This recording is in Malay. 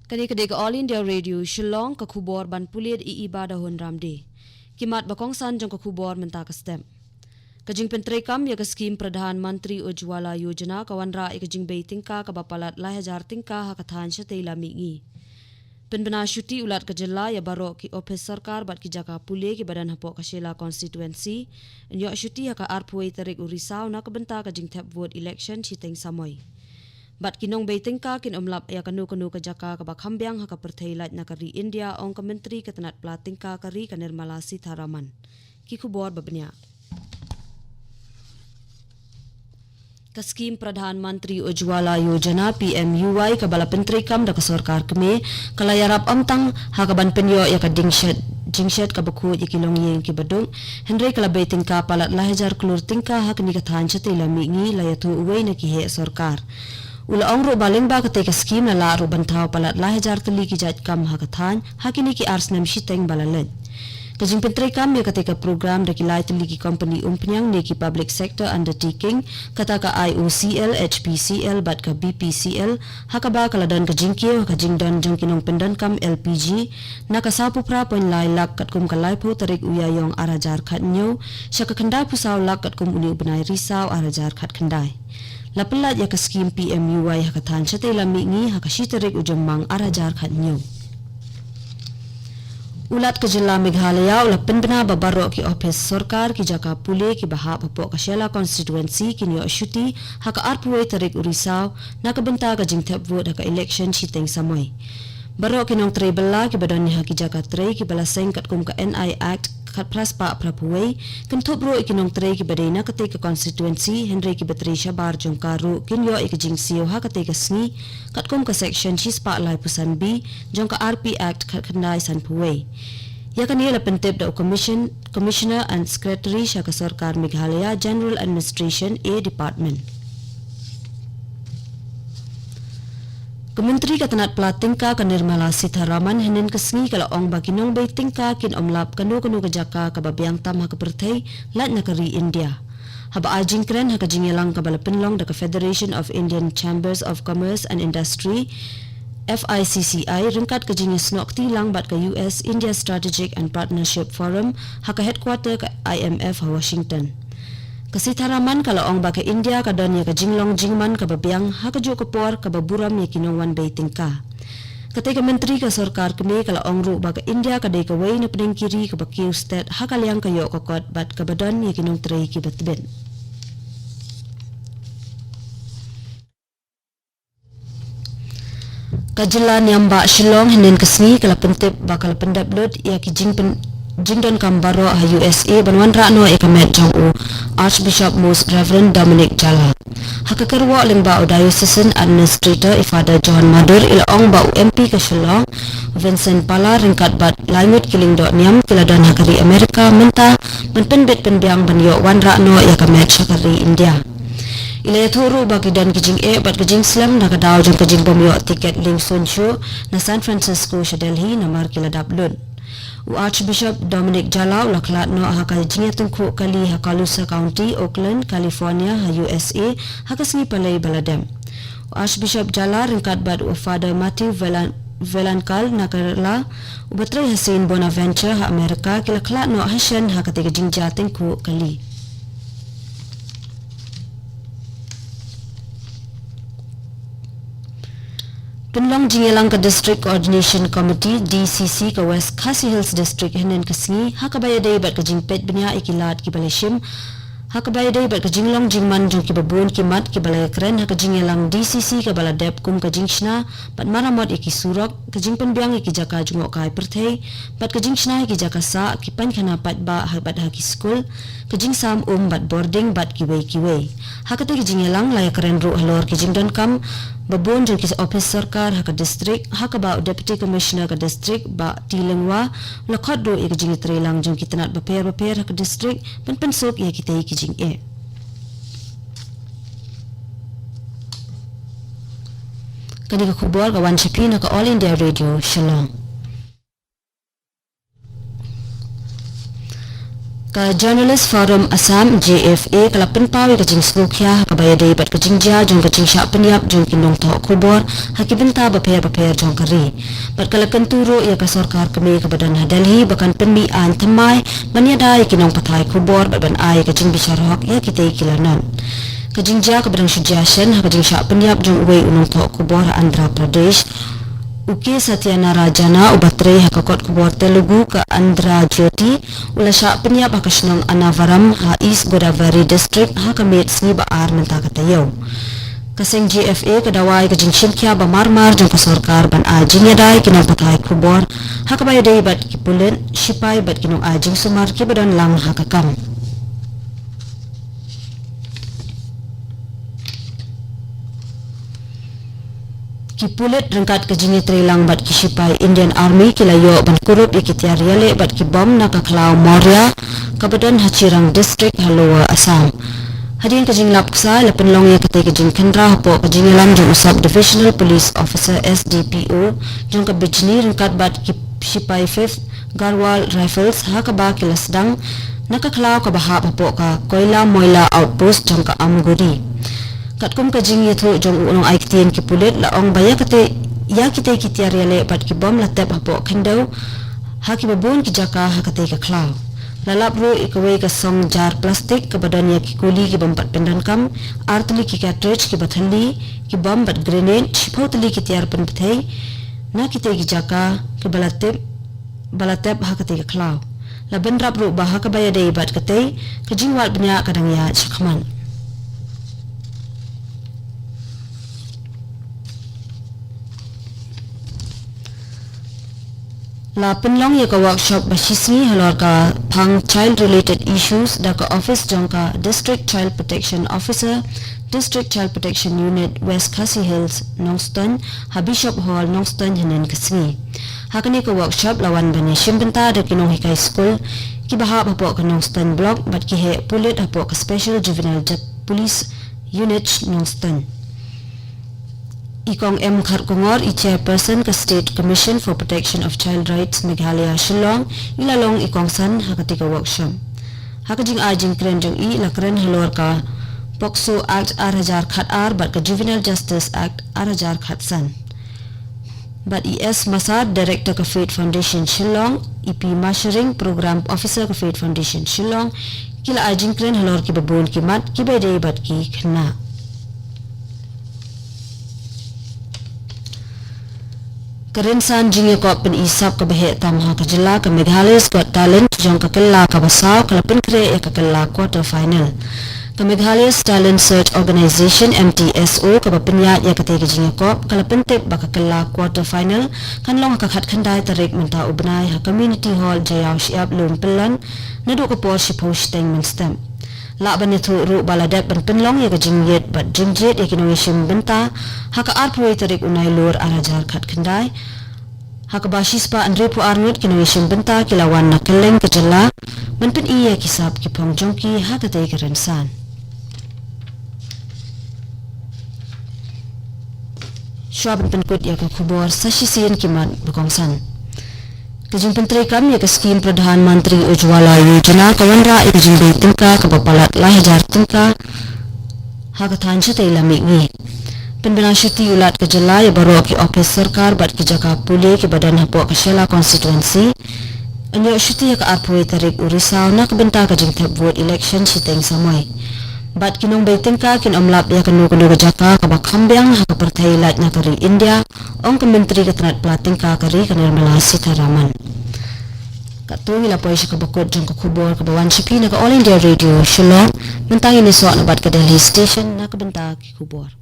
Kadi-kadi ke All India Radio Shillong ke khubor ban puliat ibadah hon ramde. Kimat bakong san jong ke khubor menta ke stem. Kajing pentri kam ya ke skim Pradhan Mantri Ujwala Yojana kawan ra kajing bay tingka ke bapalat 1,000 tingka hakathan syatay lamingi. Penbena syuti ulat kejela ya baro ki ofis sarkar bat ki jaka pule ki badan hapok kasyela konstituensi. Nyok syuti haka arpuay tarik urisau na kebenta kajing tap vote election chiteng samoy. Bat kinong baiting ka kin umlap ya kanu ke jaka ka bakhambyang haka perthailat na kari India ong ka menteri ketenat plating ka kari ka Nirmala Sitharaman. Ki khubor babnya. Ka skim Pradhan Mantri Ujwala Yojana PMUY ka bala pentri kam da ka sarkar keme kalayarap amtang haka ban penyo ya ka jingshet ka baku ikilong yeng ki badung Henry kala baiting ka palat 1,000 klur tingka hak ni ka than chati lamingi layatu uway na ki he sarkar. Ula ong ro baling ba ketika skim na laro bantau palat 1,000 tuli ki jat kam hakathan hakini ki ars nam shiteng balalet. Kajing pentri kam ya ketika program da kilai tuli ki company umpenyang ni ki public sector undertaking kata ka IOCL, HPCL bat ka BPCL hakaba kaladan kajing kiyo kajing don jong kinong pendan kam LPG na kasapu pra pon lai lak kat kum kalai po tarik uyayong arajar khat nyo siya kakandai pusaw lak kat kum uni ubenay risaw arajar khat kandai. Lapelat ya ke skim PMUY hakathan syatay lamingi hakashitarik ujamang arajar khat nyo. Ulat ke jela Meghalaya ula penbena babaro ki ofis sarkar ki jaka pule ki bahap hapok kasyela konstituensi ki nyo syuti haka arpuay tarik urisau na kabenta ka jing tap vote haka election chiteng samoy. Baro kinong tray bala ki badan ni haki jaka tray ki bala seng kat kum ka NI Act kat praspa prapuway kentop bro ikinong tray ki badai na kate ka konstituensi Henry ki Batrisha bar jong karu kinyo ikajing siyo ha kate ka sngi kat kum ka section chispa lai pusan B jong ka RP Act kat kandai san puway. Ya kanila pentip da Commissioner and Secretary siya ka Sarkar Meghalaya General Administration A Department. Kementeri Ketenat Platingka ka Nirmala Sitharaman henin kesngi kala ong baginong bay tingka kin omlap kanu ke jaka ka babiang tam ha keperthai lat na kari India. Haba ajing kren ha kajingelang ka bala penlong da ka Federation of Indian Chambers of Commerce and Industry FICCI ringkat kajinge snok tilang bat ka US India Strategic and Partnership Forum ha ka headquarter ka IMF ha Washington. Kasitharaman kala ong baka India kadon ya kajinglong jingman kababiang hakajo kapor kababuram ya kinongwan baiting ka. Ketika menteri ka sarkar kami kala ong ru baka India kadai kaway na pedeng kiri kabakiw state hakaliang kayo kokot bat kabadon ya kinong tray kibatben. Kajilan yang ba Shillong hinin kesni kala pentip bakal pendablod ya Jingdon Kambaro ha USA banwan rano ikamet jong Archbishop Most Reverend Dominic Jala. Hakakarwa lingba o Diocesan Administrator Ifada John Madur ilaong ba MP ka Shillong Vincent Pala ringkat bat langit kiling do niam kiladan hakari Amerika menta menpenbit penbiang banyo wan rano ikamet syakari India. Ilaya turu bagi dan kejing bat kejing slam na kadaw jong kejing bomyo tiket ling sunsyo na San Francisco sa Delhi na markiladap lun. Archbishop Dominic Jala laklat no hakal jinga tungku kali Hakalusa County, Oakland, California, USA, hakasngi palay baladem. Archbishop Jala ringkat bad Father Matthew Velankal nakarla ubatray hasin Bonaventure ha Amerika kilaklat no hasyan hakatiga jingja tungku kali. Penlong jingelang ke District Coordination Committee DCC ke West Khasi Hills District henen kesngi hakabayadai bat ke jingpet benya ikilat ki balashim hakabayadai bat ke jinglong jingman jong ki babun kimat ki balaya keren haka jingelang DCC ke baladep kum ke jingshna bat maramot iki surok ke jingpen biang iki jaka jungok kai perthai bat ke jingshna iki jaka sa ki pan khana pat ba bat haki school ke jingsam bat boarding bat kiwei hakate ki jingelang laya keren ru halor ki jingdon kam babon jong kis office sarkar haka district haka ba deputy commissioner ka district ba tilengwa lakot do ik jing trelang jong kitanat baper haka district pen sok ya kita ki jing Kani ka kubor ka Wan Shapi na ka All India Radio Shillong. Ka Journalist Forum Assam JFA kalapin pawi ka jing slukya ka bayadai bat ka jingjia jong ka jingsha penyap jong kinong to kubor hakibinta baper jong kari bat kalakan turo ia ka sarkar kami ka badan Delhi bakan penmian temai banyadai kinong patai kubor bat ban ai ka jing bisharok ia kita kilanan ka jingjia ka badan suggestion ka jingsha penyap jong uwe unong to kubor Andhra Pradesh Uke Satyana Rajana ubatre hakakot kubor Telugu ke Andhra Jyoti ulasha penyap hakasnong Anavaram ha East Godavari District ha kamit sni baar menta katayo. Kaseng GFA kadawai ke jingshin kya ba marmar jong sarkar ban ajing yadai kinong patay kubor ha kabayadai bat kipulen shipay bat kinong ajing sumar kibadan lang hakakam. Kipulet rengkat ke jini trilang bat kisipai Indian Army kilayo ban kurup ikitiar yale bat kibom nakaklau Moria kabadan Hachirang District Halowa Assam. Hadin ke jing lapksa lepen long ya kete ke jing kendra hapo ke jing lam jong usap Divisional Police Officer SDPO jong ke bijni rengkat bat kisipai 5th Garwal Rifles hakaba kilasdang nakaklau kabahap hapo ka Koila Moila Outpost jong ke Amguri. Katkum ka jing yatho jong unong aiktian ki pulit laong baya kate ya kite kitiar yale bat ki bom latep hapo kendau haki babun ki jaka hakate ka klaw lalap ro ikawe ka song jar plastik ke badan ya ki kuli ki bom pat pendan kam artli ki cartridge ki bathali ki bom bat grenade shipotli ki tiar pen pthai na kite ki jaka ke balatep hakate ka klaw laben rap ro bah ka baya dei bat kate ke jing wal bnya kadang ya chakman. La penlong ya ka workshop basisni halor ka phang child related issues da ka office jong ka District Child Protection Officer District Child Protection Unit West Khasi Hills Nongston ha Bishop Hall Nongston hanen kasni hakani ka workshop lawan bani shimbenta da kinong hikai school ki bahap hapo ka Nongston block bat ki he pulit hapo ka Special Juvenile Police Unit Nongston. Ikong M. Kharkongor, chairperson ka State Commission for Protection of Child Rights Meghalaya Shillong, ilalong ikong san hakatika workshop. Hakajing ajing kren jong lakren halor ka POCSO Act R1000 khat R bat ka Juvenile Justice Act R1000 khat san. Bat ES Masad, Director ka Fate Foundation Shillong, EP Mashering, Program Officer ka Fate Foundation Shillong, kila ajing kren halor ki babun ki mat ki bedai bat ki khna. Kerinsan jingya ko pen isap ka bahe tamha ka jela ka Meghalaya's Got Talent jong ka kella ka basaw kalapin kre ka kella quarter final ka Meghalaya's Talent Search Organization MTSO ka bapinya ya ka tege jingya ko kalapin tip ba ka kella quarter final kanlong ka khat khandai tarik menta ubnai ha community hall jayaw siap lumpelan nadu ka por si post teng menstem la banethu ru baladep ban penlong ya ka jingyet bat jingjet ya kinongishim benta haka arpoi tarik unai lor arajar khat khandai haka basispa andre pu arnut kinongishim benta kilawan na keleng kejela menpen iya kisap kipong jongki haka tay kerensan Syuaban penkut ya ka kubor sasisian kiman bukongsan Kajing Penteri kami ya ke skim Pradhan Mantri Ujwala Yojana kawanra ya kajing bay tingka kapapalat lahajar tingka hakatan siya tayo lamig Penbenashuti ulat kejala ya baru ki office sarkar bat ki jaka puli ki badan hapo kasyala constituency anyo syuti ya ka arpoy tarik urisaw na kabenta kajing tap vote election si teng samoy bat kinong bay tingka kin omlap ya kanu kanu kajaka kabakhambyang hakapartay lat na kari India ong kementeri ketenat pelating ka kari kanirmala Sitaraman katung ila poy siya kabakot jong kakubor kabawan sipi na ka All India Radio Shillong mentang ini soak na bat ka Delhi Station na kabenta ki kubor